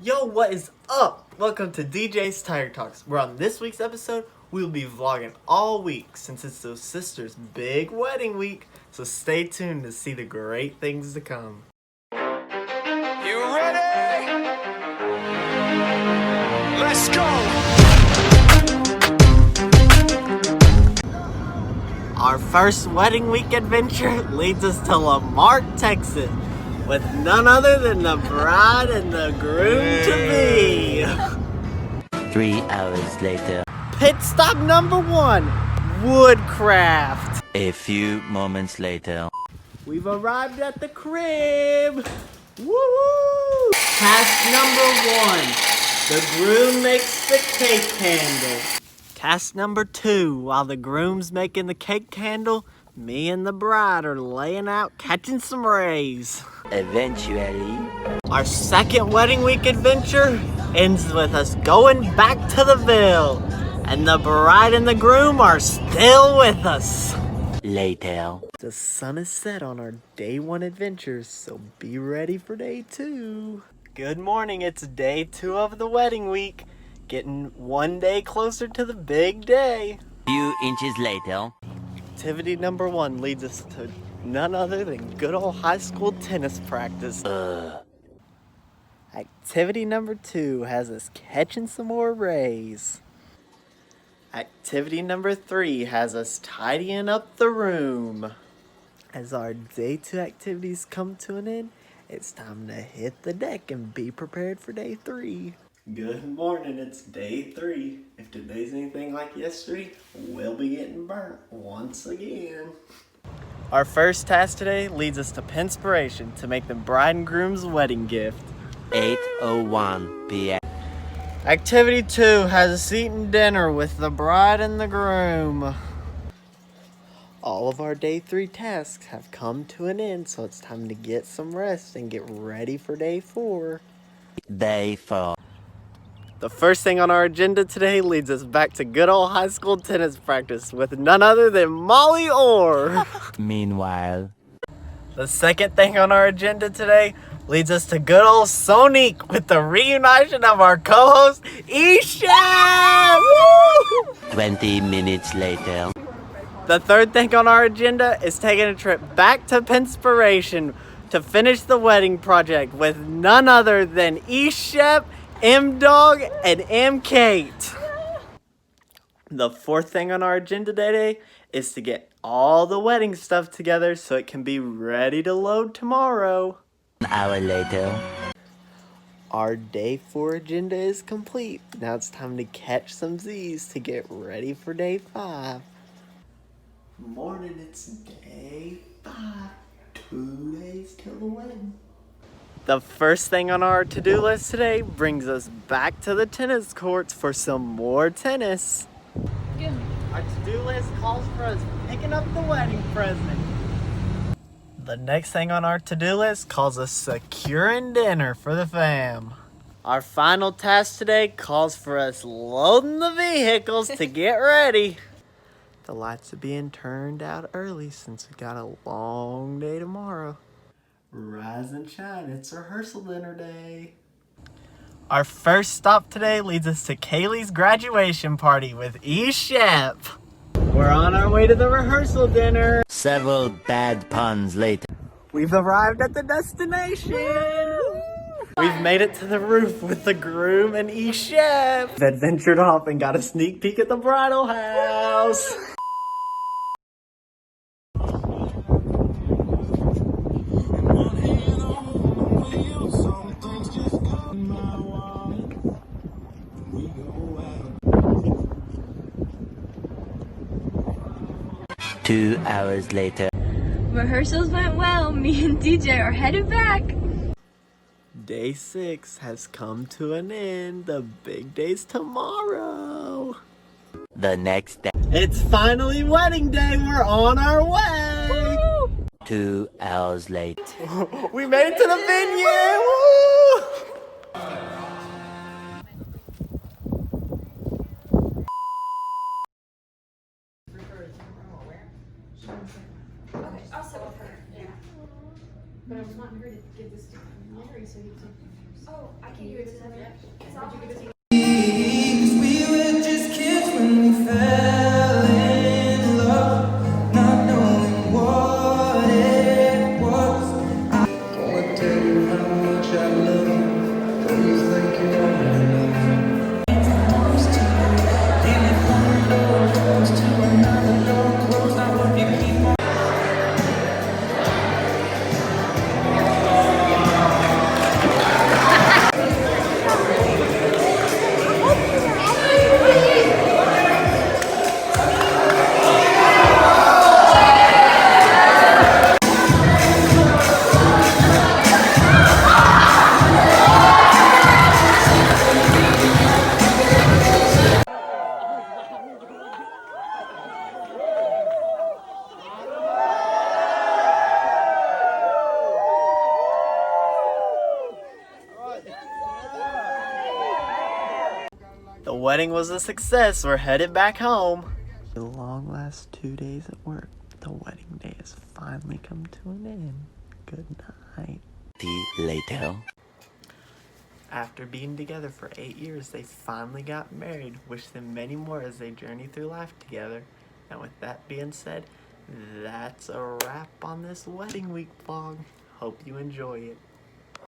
Yo, what is up? Welcome to DJ's Tiger Talks, where on this week's episode, we will be vlogging all week since it's those sisters' big wedding week, so stay tuned to see the great things to come. You ready? Let's go! Our first wedding week adventure leads us to Lamar, Texas, with none other than the bride and the groom-to-be. 3 hours later. Pit stop number 1, Woodcraft. A few moments later. We've arrived at the crib. Woo! Task number 1, the groom makes the cake candle. Task number 2, while the groom's making the cake candle, me and the bride are laying out catching some rays. Eventually. Our second wedding week adventure ends with us going back to the Ville, and the bride and the groom are still with us. Later. The sun is set on our day 1 adventures, so be ready for day 2. Good morning, it's day 2 of the wedding week, getting one day closer to the big day. Few inches later. Activity number 1 leads us to none other than good old high school tennis practice. Activity number 2 has us catching some more rays. Activity number 3 has us tidying up the room. As our day 2 activities come to an end, it's time to hit the deck and be prepared for day 3. Good morning, it's day 3. If today's anything like yesterday, we'll be getting burnt once again. Our first task today leads us to Pinspiration to make the bride and groom's wedding gift. 8:01 p.m. Activity 2 has us eating dinner with the bride and the groom. All of our day 3 tasks have come to an end, so it's time to get some rest and get ready for day 4. Day 4. The first thing on our agenda today leads us back to good old high school tennis practice with none other than Molly Orr. Meanwhile. The second thing on our agenda today leads us to good old Sonique with the reunition of our co-host, Isha! Woo! 20 minutes later. The third thing on our agenda is taking a trip back to Pinspiration to finish the wedding project with none other than E-Shep, M-Dog, and M-Kate. The fourth thing on our agenda today is to get all the wedding stuff together so it can be ready to load tomorrow. An hour later. Our day 4 agenda is complete. Now it's time to catch some Z's to get ready for day 5. Morning, it's day 5. 2 days till the wedding. The first thing on our to-do list today brings us back to the tennis courts for some more tennis. Our to-do list calls for us picking up the wedding present. The next thing on our to-do list calls us securing dinner for the fam. Our final task today calls for us loading the vehicles to get ready. The lights are being turned out early since we got a long day tomorrow. Rise and shine, it's rehearsal dinner day. Our first stop today leads us to Kaylee's graduation party with E-Shep. We're on our way to the rehearsal dinner. Several bad puns later. We've arrived at the destination. We've made it to the roof with the groom and E-Shep. We've adventured off and got a sneak peek at the bridal house. Two hours later. Rehearsals went well. Me and DJ are headed back. Day 6 has come to an end. The big day's tomorrow. The next day. It's finally wedding day. We're on our way. 2 hours later. We made it to the venue. Woo! But I was wanting her to give this to Mary so you could We were just kids when we fell in love, not knowing what it was. I wanna tell you how much I love you. Please think you wanna know. Arms to you, and if one door closed to another door closed, I hope you keep on. The wedding was a success. We're headed back home. The long last 2 days at work, the wedding day has finally come to an end. Good night. Later. After being together for 8 years, they finally got married. Wish them many more as they journey through life together. And with that being said, that's a wrap on this wedding week vlog. Hope you enjoy it.